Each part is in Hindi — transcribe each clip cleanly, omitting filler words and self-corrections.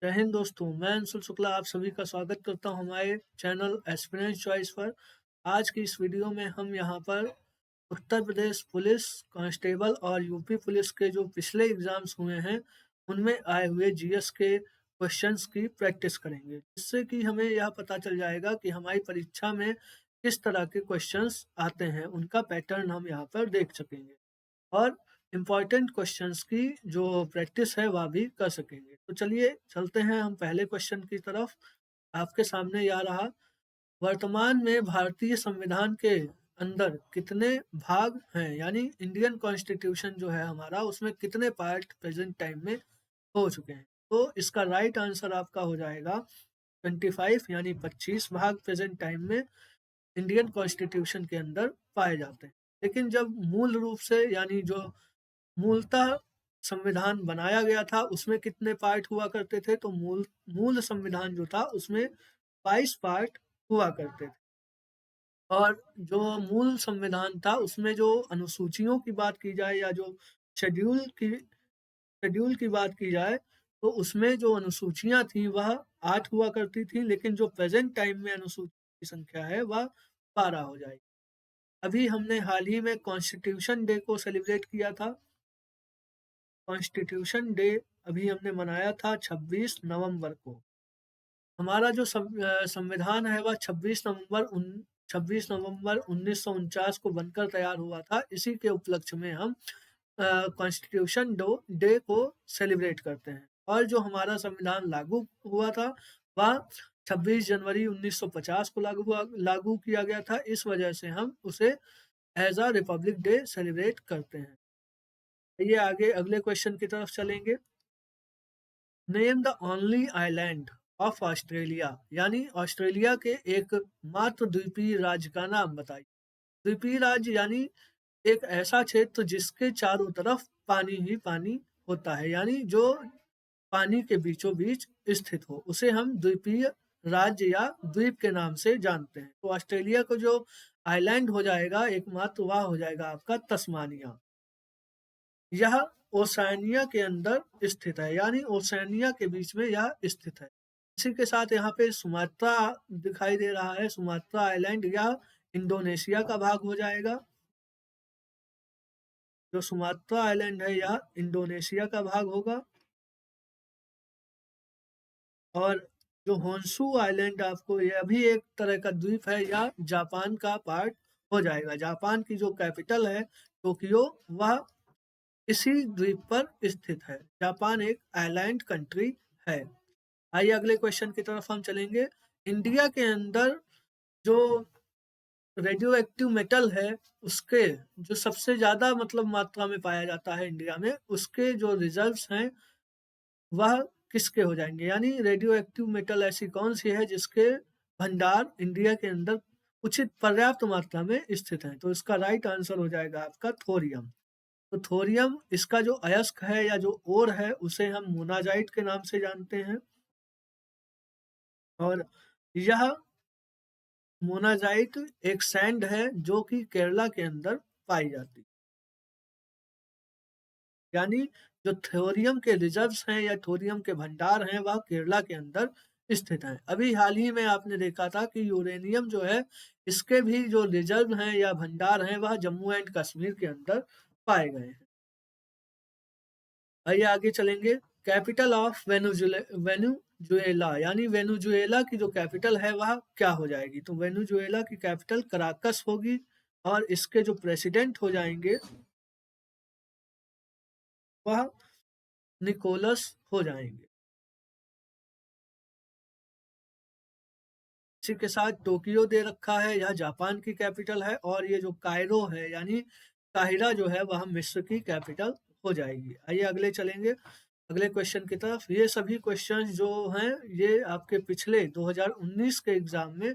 जय हिंद दोस्तों, मैं अंशुल शुक्ला आप सभी का स्वागत करता हूं हमारे चैनल एस्पिरेंट चॉइस पर। आज की इस वीडियो में हम यहां पर उत्तर प्रदेश पुलिस कांस्टेबल और यूपी पुलिस के जो पिछले एग्जाम्स हुए हैं उनमें आए हुए जीएस के क्वेश्चंस की प्रैक्टिस करेंगे, जिससे कि हमें यह पता चल जाएगा कि हमारी परीक्षा में किस तरह के क्वेश्चंस आते हैं। उनका पैटर्न हम यहाँ पर देख सकेंगे और इम्पॉर्टेंट क्वेश्चंस की जो प्रैक्टिस है वह भी कर सकेंगे। तो चलिए चलते हैं हम पहले क्वेश्चन की तरफ। आपके सामने ये आ रहा, वर्तमान में भारतीय संविधान के अंदर कितने भाग हैं, यानी इंडियन कॉन्स्टिट्यूशन जो है हमारा उसमें कितने पार्ट प्रेजेंट टाइम में हो चुके हैं। तो इसका राइट आंसर आपका हो जाएगा 25, यानी 25 भाग प्रेजेंट टाइम में इंडियन कॉन्स्टिट्यूशन के अंदर पाए जाते हैं। लेकिन जब मूल रूप से यानी जो मूलतः संविधान बनाया गया था उसमें कितने पार्ट हुआ करते थे, तो मूल मूल संविधान जो था उसमें 22 पार्ट हुआ करते थे। और जो मूल संविधान था उसमें जो अनुसूचियों की बात की जाए या जो शेड्यूल की शेड्यूल की बात की जाए, तो उसमें जो अनुसूचियां थी वह 8 हुआ करती थी, लेकिन जो प्रेजेंट टाइम में अनुसूची की संख्या है वह 12 हो जाएगी। अभी हमने हाल ही में कॉन्स्टिट्यूशन डे को सेलिब्रेट किया था। कॉन्स्टिट्यूशन डे अभी हमने मनाया था 26 नवंबर को। हमारा जो संविधान है वह 26 नवंबर 1949 को बनकर तैयार हुआ था। इसी के उपलक्ष्य में हम कॉन्स्टिट्यूशन डे को सेलिब्रेट करते हैं। और जो हमारा संविधान लागू हुआ था वह 26 जनवरी 1950 को लागू किया गया था। इस वजह से हम उसे as a republic day celebrate करते हैं। ये आगे अगले क्वेश्चन की तरफ चलेंगे। Name the only island of Australia, यानी ऑस्ट्रेलिया के एक मात्र द्वीपीय राज्य का नाम बताइए। द्वीपीय राज्य यानी एक ऐसा क्षेत्र जिसके चारों तरफ पानी ही पानी होता है, यानी जो पानी के बीचों बीच स्थित हो, उसे हम द्वीपीय राज्य या द्वीप के नाम से जानते हैं। तो ऑस्ट्रेलिया को जो आइलैंड हो जाएगा एकमात्र वह हो जाएगा आपका तस्मानिया। यह ओशिनिया के अंदर स्थित है, यानी ओशिनिया के बीच में यह स्थित है। इसी के साथ यहाँ पे सुमात्रा दिखाई दे रहा है। सुमात्रा आइलैंड यह इंडोनेशिया का भाग हो जाएगा। जो सुमात्रा आइलैंड है यह इंडोनेशिया का भाग होगा। और जो होन्शु आइलैंड आपको, यह भी एक तरह का द्वीप है, यह जापान का पार्ट हो जाएगा। जापान की जो कैपिटल है टोक्यो, वह इसी द्वीप पर स्थित है। जापान एक आइलैंड कंट्री है। आइए अगले क्वेश्चन की तरफ हम चलेंगे। इंडिया के अंदर जो रेडियो एक्टिव मेटल है उसके जो सबसे ज्यादा मतलब मात्रा में पाया जाता है इंडिया में, उसके जो रिजर्व्स हैं वह किसके हो जाएंगे, यानी रेडियो एक्टिव मेटल ऐसी कौन सी है जिसके भंडार इंडिया के अंदर उचित पर्याप्त मात्रा में स्थित है। तो इसका राइट आंसर हो जाएगा आपका थोरियम। तो थोरियम, इसका जो अयस्क है या जो ओर है उसे हम मोनाजाइट के नाम से जानते हैं। और यह मोनाजाइट एक सैंड है जो कि केरला के अंदर पाई जाती है। यानी जो थोरियम के रिजर्व्स हैं या थोरियम के भंडार हैं वह केरला के अंदर स्थित हैं। अभी हाल ही में आपने देखा था कि यूरेनियम जो है इसके भी जो रिजर्व हैं या भंडार हैं वह जम्मू एंड कश्मीर के अंदर पाए गए हैं। आइए आगे चलेंगे। कैपिटल ऑफ वेनुजुएला, यानी वेनुजुएला की जो कैपिटल है वह क्या हो जाएगी। तो वेनुजुएला की कैपिटल कराकस होगी और इसके जो प्रेसिडेंट हो जाएंगे वह निकोलस हो जाएंगे। इसी के साथ टोक्यो दे रखा है, यह जापान की कैपिटल है। और ये जो कायरो है यानी काहिरा जो है वह मिस्र की कैपिटल हो जाएगी। आइए अगले चलेंगे अगले क्वेश्चन की तरफ। ये सभी क्वेश्चन जो हैं ये आपके पिछले 2019 के एग्जाम में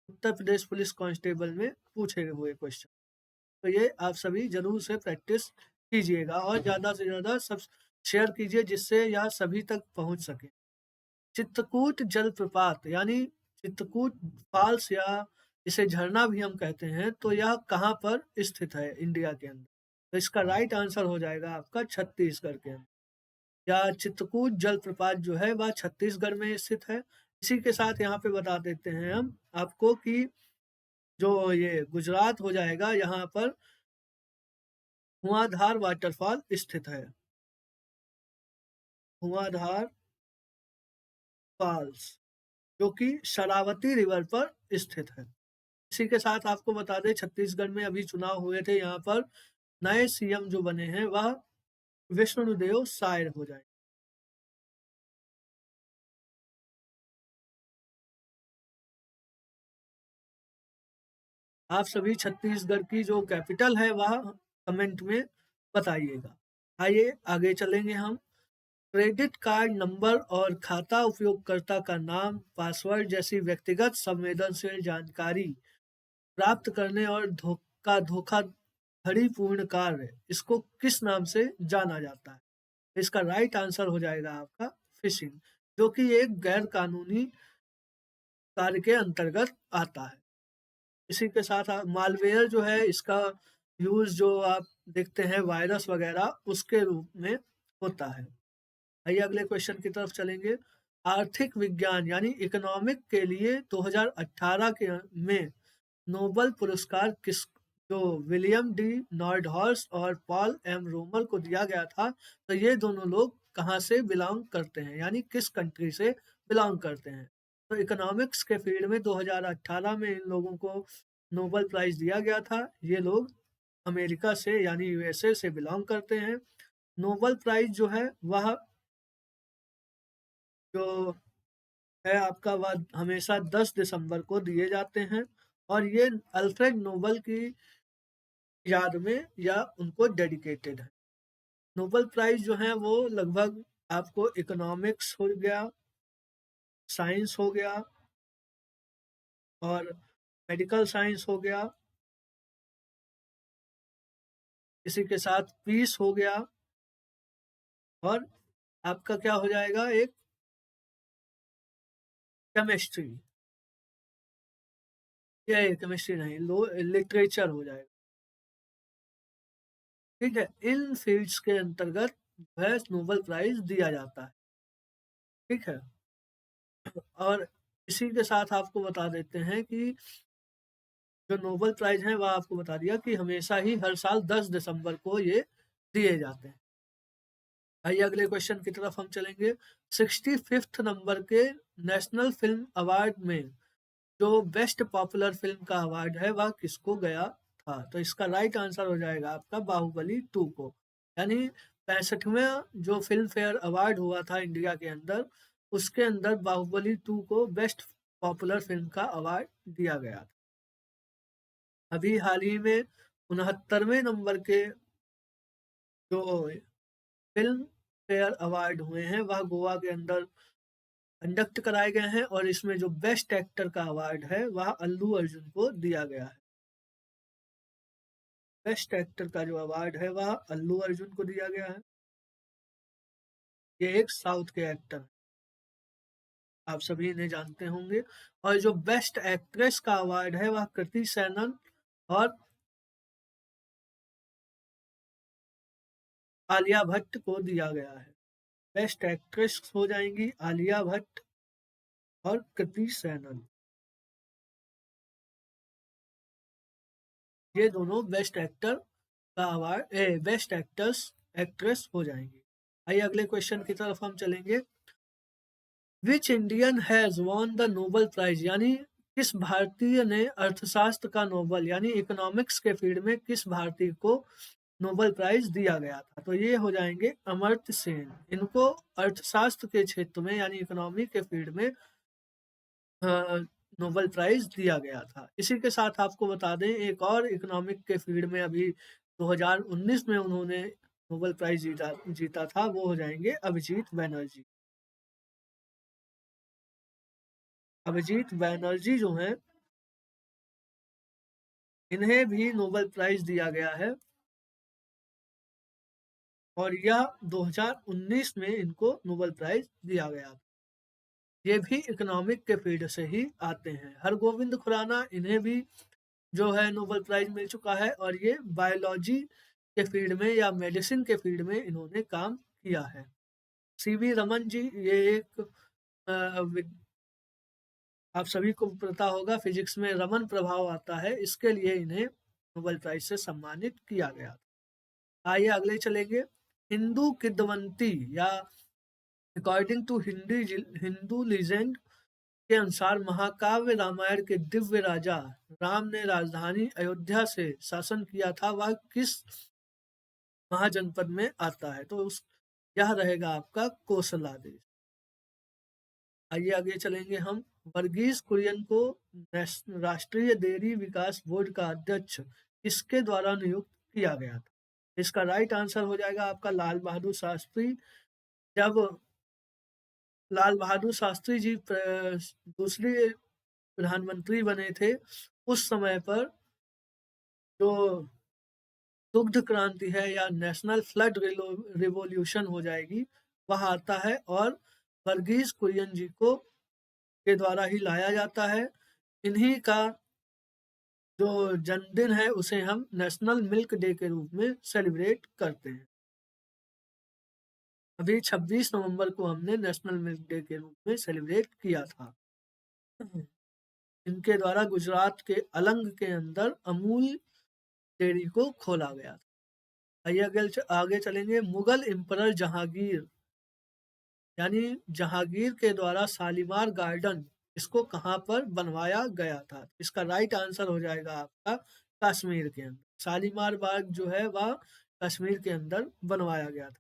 उत्तर प्रदेश पुलिस कांस्टेबल में पूछे हुए क्वेश्चन। तो ये आप सभी जरूर से प्रैक्टिस कीजिएगा और ज्यादा से ज्यादा सब शेयर कीजिए जिससे यह सभी तक पहुंच सके। चित्रकूट जलप्रपात यानी चित्रकूट फॉल्स या इसे झरना भी हम कहते हैं, तो यह कहाँ पर स्थित है इंडिया के अंदर। तो इसका राइट आंसर हो जाएगा आपका छत्तीसगढ़ के अंदर। या चित्रकूट जलप्रपात जो है वह छत्तीसगढ़ में स्थित है। इसी के साथ यहाँ पे बता देते हैं हम आपको कि जो ये गुजरात हो जाएगा, यहाँ पर धुआंधार वाटरफॉल स्थित है। धुआंधार फॉल्स जो कि शरावती रिवर पर स्थित है। इसी के साथ आपको बता दें छत्तीसगढ़ में अभी चुनाव हुए थे, यहाँ पर नए सीएम जो बने हैं वह विष्णुदेव साय हो जाए। आप सभी छत्तीसगढ़ की जो कैपिटल है वह कमेंट में बताइएगा। आइए आगे चलेंगे हम। क्रेडिट कार्ड नंबर और खाता उपयोगकर्ता का नाम, पासवर्ड जैसी व्यक्तिगत संवेदनशील जानकारी प्राप्त करने और धोखाधड़ीपूर्ण कार्य, इसको किस नाम से जाना जाता है? इसका राइट आंसर हो जाएगा आपका फिशिंग, जो कि एक गैर कानूनी कार्य के अंतर्गत आता है। इसी के साथ मालवेयर जो है इसका यूज जो आप देखते हैं वायरस वगैरह उसके रूप में होता है। आइए अगले क्वेश्चन की तरफ चलेंगे। आर्थिक विज्ञान यानी इकोनॉमिक के लिए 2018 के में नोबेल पुरस्कार किस जो विलियम डी नॉर्डहॉर्स और पॉल एम रोमर को दिया गया था, तो ये दोनों लोग कहाँ से बिलोंग करते हैं, यानी किस कंट्री से बिलोंग करते हैं? तो इकोनॉमिक्स के फील्ड में 2018 में इन लोगों को नोबेल प्राइज दिया गया था। ये लोग अमेरिका से यानी यूएसए से बिलोंग करते हैं। नोबेल प्राइज जो है वह जो है आपका वह हमेशा 10 दिसंबर को दिए जाते हैं और ये अल्फ्रेड नोबेल की याद में या उनको डेडिकेटेड है। नोबेल प्राइज जो है वो लगभग आपको इकोनॉमिक्स हो गया, साइंस हो गया और मेडिकल साइंस हो गया, इसी के साथ पीस हो गया और आपका क्या हो जाएगा एक केमिस्ट्री, या केमिस्ट्री नहीं लो लिटरेचर हो जाएगा। ठीक है, इन फील्ड्स के अंतर्गत जो है नोबेल प्राइज दिया जाता है। ठीक है, और इसी के साथ आपको बता देते हैं कि जो नोबेल प्राइज है वह आपको बता दिया कि हमेशा ही हर साल 10 दिसंबर को ये दिए जाते हैं। आइए अगले क्वेश्चन की तरफ हम चलेंगे। 65th नंबर के नेशनल फिल्म अवार्ड में जो बेस्ट पॉपुलर फिल्म का अवार्ड है वह किसको गया था? तो इसका राइट आंसर हो जाएगा आपका बाहुबली 2 को। यानी 65वां जो फिल्म फेयर अवार्ड हुआ था इंडिया के अंदर, उसके अंदर बाहुबली 2 को बेस्ट पॉपुलर फिल्म का अवार्ड दिया गया था। अभी हाल ही में 69वें नंबर के जो फिल्म फेयर अवार्ड हुए हैं वह गोवा के अंदर कंडक्ट कराए गए हैं और इसमें जो बेस्ट एक्टर का अवार्ड है वह अल्लू अर्जुन को दिया गया है। बेस्ट एक्टर का जो अवार्ड है वह अल्लू अर्जुन को दिया गया है। ये एक साउथ के एक्टर हैं, आप सभी इन्हें जानते होंगे। और जो बेस्ट एक्ट्रेस का अवार्ड है वह कृति सेनन और आलिया भट्ट को दिया गया है। बेस्ट एक्ट्रेस हो जाएंगी आलिया भट्ट और कृति सेनन, ये दोनों बेस्ट एक्टर का अवार्ड बेस्ट एक्टर्स एक्ट्रेस हो जाएंगी। आइए अगले क्वेश्चन की तरफ हम चलेंगे। Which Indian has won the Nobel prize, यानी किस भारतीय ने अर्थशास्त्र का नोबेल यानी इकोनॉमिक्स के फील्ड में किस भारतीय को नोबेल प्राइज दिया गया था? तो ये हो जाएंगे अमर्त्य सेन। इनको अर्थशास्त्र के क्षेत्र में यानी इकोनॉमी के फील्ड में नोबेल प्राइज दिया गया था। इसी के साथ आपको बता दें एक और इकोनॉमिक के फील्ड में अभी 2019 में उन्होंने नोबेल प्राइज जीता था, वो हो जाएंगे अभिजीत बैनर्जी। अभिजीत बैनर्जी जो हैं इन्हें भी नोबेल प्राइज दिया गया है और यह 2019 में इनको नोबेल प्राइज दिया गया था। ये भी इकोनॉमिक के फील्ड से ही आते हैं। हरगोविंद खुराना इन्हें भी जो है नोबेल प्राइज मिल चुका है और ये बायोलॉजी के फील्ड में या मेडिसिन के फील्ड में इन्होंने काम किया है। सीवी रमन जी, ये एक आप सभी को पता होगा फिजिक्स में रमन प्रभाव आता है, इसके लिए इन्हें नोबेल प्राइज से सम्मानित किया गया। आइए अगले चलेंगे। हिंदू किद्वंती या अकॉर्डिंग टू हिंदू लीजेंड के अनुसार महाकाव्य रामायण के दिव्य राजा राम ने राजधानी अयोध्या से शासन किया था, वह किस महाजनपद में आता है? तो उस यह रहेगा आपका कोसला देश। आइए आगे चलेंगे हम। वर्गीज कुरियन को राष्ट्रीय डेयरी विकास बोर्ड का अध्यक्ष किसके द्वारा नियुक्त किया गया था? इसका राइट आंसर हो जाएगा आपका लाल बहादुर शास्त्री। जब लाल बहादुर शास्त्री जी दूसरे प्रधानमंत्री बने थे, उस समय पर जो दुग्ध क्रांति है या नेशनल फ्लड रिवॉल्यूशन हो जाएगी, वह आता है और वर्गीज कुरियन जी को के द्वारा ही लाया जाता है। इन्हीं का जो जन्मदिन है उसे हम नेशनल मिल्क डे के रूप में सेलिब्रेट करते हैं। अभी 26 नवंबर को हमने नेशनल मिल्क डे के रूप में सेलिब्रेट किया था। इनके द्वारा गुजरात के अलंग के अंदर अमूल डेयरी को खोला गया था। आइए आगे चलेंगे। मुगल एम्परर जहांगीर यानी जहांगीर के द्वारा शालीमार गार्डन इसको कहाँ पर बनवाया गया था? इसका राइट आंसर हो जाएगा आपका कश्मीर के अंदर। शालीमार बाग जो है वह कश्मीर के अंदर बनवाया गया था,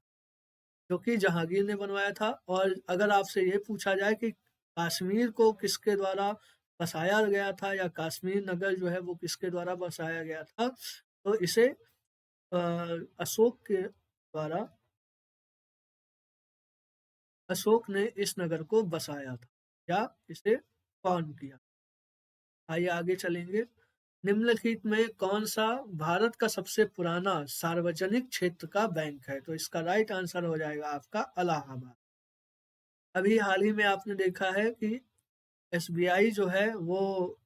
जो कि जहांगीर ने बनवाया था। और अगर आपसे ये पूछा जाए कि कश्मीर को किसके द्वारा बसाया गया था या कश्मीर नगर जो है वो किसके द्वारा बसाया गया था, तो इसे अशोक के द्वारा अशोक ने इस नगर को बसाया था या इसे फाउंड किया। आइए आगे चलेंगे। निम्नलिखित में कौन सा भारत का सबसे पुराना सार्वजनिक क्षेत्र का बैंक है? तो इसका राइट आंसर हो जाएगा आपका इलाहाबाद। अभी हाल ही में आपने देखा है कि एसबीआई जो है वो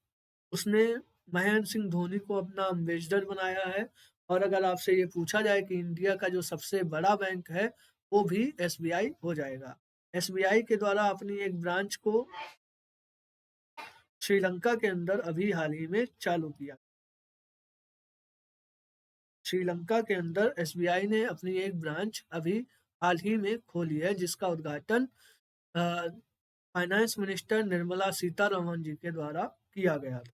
उसने महेंद्र सिंह धोनी को अपना एम्बेसडर बनाया है। और अगर आपसे ये पूछा जाए कि इंडिया का जो सबसे बड़ा बैंक है, वो भी एसबीआई हो जाएगा। एसबीआई के द्वारा अपनी एक ब्रांच को श्रीलंका के अंदर अभी हाल ही में चालू किया। श्रीलंका के अंदर एसबीआई ने अपनी एक ब्रांच अभी हाल ही में खोली है, जिसका उद्घाटन फाइनेंस मिनिस्टर निर्मला सीतारमन जी के द्वारा किया गया था।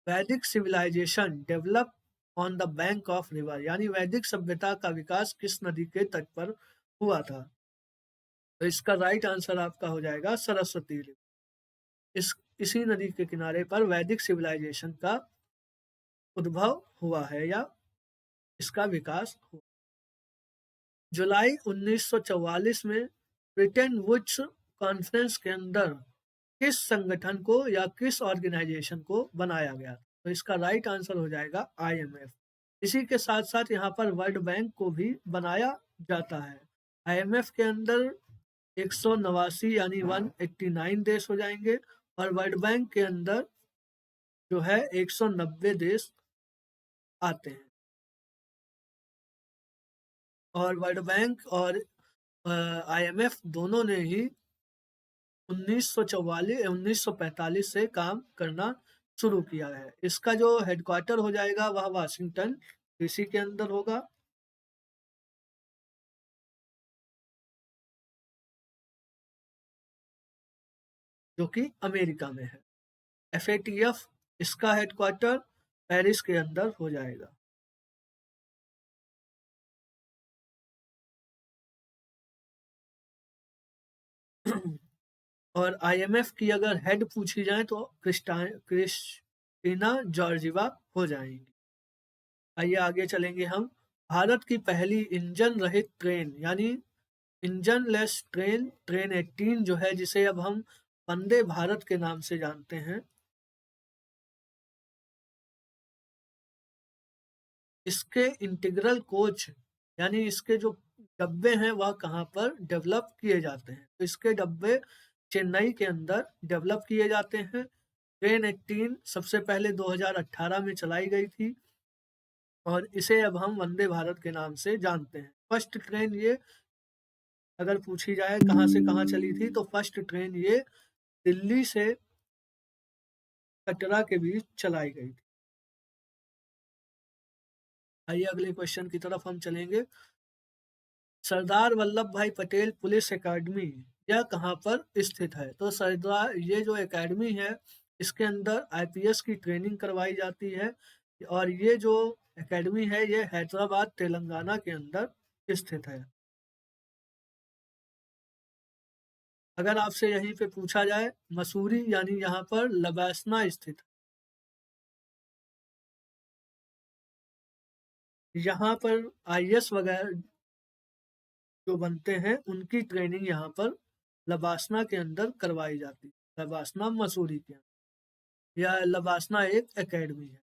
Vedic civilisation develop on the bank of river यानी वैदिक सभ्यता का विकास किस नदी के तट पर हुआ था? तो इसका राइट आंसर आपका हो जाएगा सरस्वती रिवर। इसी नदी के किनारे पर वैदिक सिविलाइजेशन का उद्भव हुआ है या इसका विकास हुआ। जुलाई 1944 में ब्रिटेन वुड्स कॉन्फ्रेंस के अंदर किस संगठन को या किस ऑर्गेनाइजेशन को बनाया गया? तो इसका राइट आंसर हो जाएगा आईएमएफ। इसी के साथ साथ यहाँ पर वर्ल्ड बैंक को भी बनाया जाता है। आईएमएफ के अंदर 189 यानी 189 देश हो जाएंगे और वर्ल्ड बैंक के अंदर जो है 190 देश आते हैं। और वर्ल्ड बैंक और आईएमएफ दोनों ने ही 1945 से काम करना शुरू किया है। इसका जो हेडक्वार्टर हो जाएगा वह वाशिंगटन डीसी के अंदर होगा। जो कि अमेरिका में है। एफएटीएफ इसका हेडक्वार्टर पेरिस के अंदर हो जाएगा। और आईएमएफ की अगर हेड पूछी जाए तो क्रिस्टीना जॉर्जिवा हो जाएंगी। आइए आगे चलेंगे हम। भारत की पहली इंजन रहित ट्रेन यानी इंजन लेस ट्रेन ट्रेन 18 जो है, जिसे अब हम वंदे भारत के नाम से जानते हैं, इसके इंटीग्रल कोच यानी इसके जो डब्बे हैं वह कहाँ पर डेवलप किए जाते हैं? तो इसके डब्बे चेन्नई के अंदर डेवलप किए जाते हैं। ट्रेन 18 सबसे पहले 2018 में चलाई गई थी और इसे अब हम वंदे भारत के नाम से जानते हैं। फर्स्ट ट्रेन ये अगर पूछी जाए कहाँ से कहाँ चली थी, तो फर्स्ट ट्रेन ये दिल्ली से कटरा के बीच चलाई गई थी। आइए अगले क्वेश्चन की तरफ हम चलेंगे। सरदार वल्लभ भाई पटेल पुलिस एकेडमी यह कहाँ पर स्थित है? तो सरदार ये जो एकेडमी है, इसके अंदर आईपीएस की ट्रेनिंग करवाई जाती है और ये जो एकेडमी है ये हैदराबाद तेलंगाना के अंदर स्थित है। अगर आपसे यहीं पे पूछा जाए मसूरी यानी यहाँ पर लबैसना स्थित है। यहाँ पर आईएएस वगैरह जो बनते हैं उनकी ट्रेनिंग यहाँ पर लबासना के अंदर करवाई जाती है। लबासना मसूरी के अंदर, या लबासना एक एकेडमी है।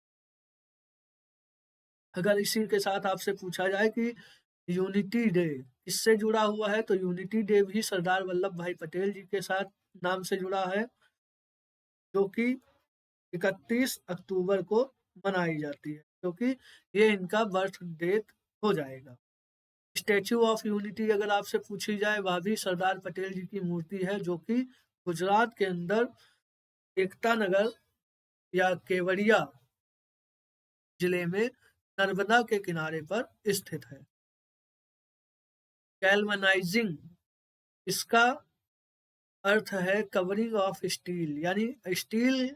अगर इसी के साथ आपसे पूछा जाए कि यूनिटी डे किससे जुड़ा हुआ है, तो यूनिटी डे भी सरदार वल्लभ भाई पटेल जी के साथ नाम से जुड़ा है, जो कि 31 अक्टूबर को मनाई जाती है, क्योंकि ये इनका बर्थ डेट हो जाएगा। स्टैच्यू ऑफ यूनिटी अगर आपसे पूछी जाए, वह भी सरदार पटेल जी की मूर्ति है, जो कि गुजरात के अंदर एकता नगर या केवड़िया जिले में नर्मदा के किनारे पर स्थित है। गैल्वनाइजिंग, इसका अर्थ है कवरिंग ऑफ स्टील, यानी स्टील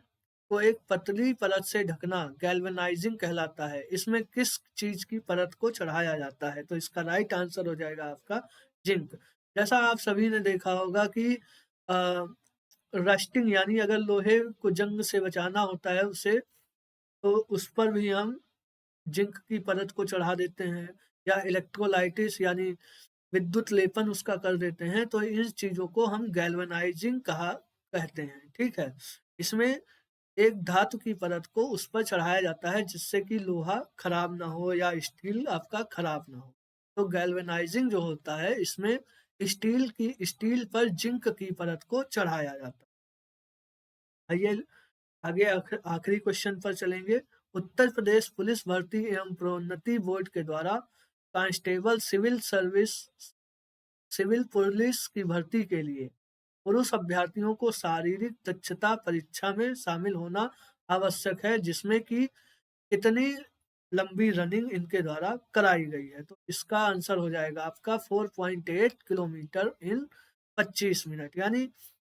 को एक पतली परत से ढकना गैल्वेनाइजिंग कहलाता है। इसमें किस चीज की परत को चढ़ाया जाता है? तो इसका राइट आंसर हो जाएगा आपका जिंक। जैसा आप सभी ने देखा होगा कि रस्टिंग यानी अगर लोहे को जंग से बचाना होता है उसे, तो उस पर भी हम जिंक की परत को चढ़ा देते हैं, या इलेक्ट्रोलाइटिस यानी विद्युत लेपन उसका कर देते हैं। तो इन चीजों को हम गैल्वेनाइजिंग कहते हैं। ठीक है, इसमें एक धातु की परत को उस पर चढ़ाया जाता है जिससे कि लोहा खराब ना हो या स्टील आपका खराब ना हो। तो गैल्वेनाइजिंग जो होता है, इसमें स्टील पर जिंक की परत को चढ़ाया जाता है। आइए आगे आखिरी क्वेश्चन पर चलेंगे। उत्तर प्रदेश पुलिस भर्ती एवं प्रोन्नति बोर्ड के द्वारा कांस्टेबल सिविल पुलिस की भर्ती के लिए पुरुष अभ्यर्थियों को शारीरिक दक्षता परीक्षा में शामिल होना आवश्यक है, जिसमें कि कितनी लंबी रनिंग इनके द्वारा कराई गई है? तो इसका आंसर हो जाएगा आपका 4.8 किलोमीटर इन 25 मिनट। यानी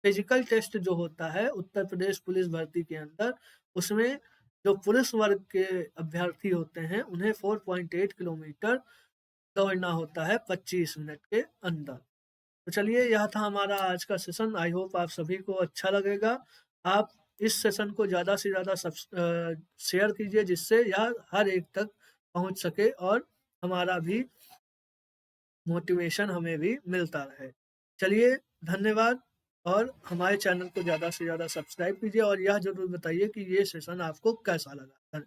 फिजिकल टेस्ट जो होता है उत्तर प्रदेश पुलिस भर्ती के अंदर, उसमें जो पुरुष वर्ग के अभ्यर्थी होते हैं उन्हें 4.8 किलोमीटर दौड़ना होता है 25 मिनट के अंदर। तो चलिए, यह था हमारा आज का सेशन। आई होप आप सभी को अच्छा लगेगा। आप इस सेशन को ज़्यादा से ज़्यादा शेयर कीजिए, जिससे यह हर एक तक पहुंच सके और हमारा भी मोटिवेशन हमें भी मिलता रहे। चलिए, धन्यवाद। और हमारे चैनल को ज़्यादा से ज़्यादा सब्सक्राइब कीजिए और यह ज़रूर बताइए कि ये सेशन आपको कैसा लगा।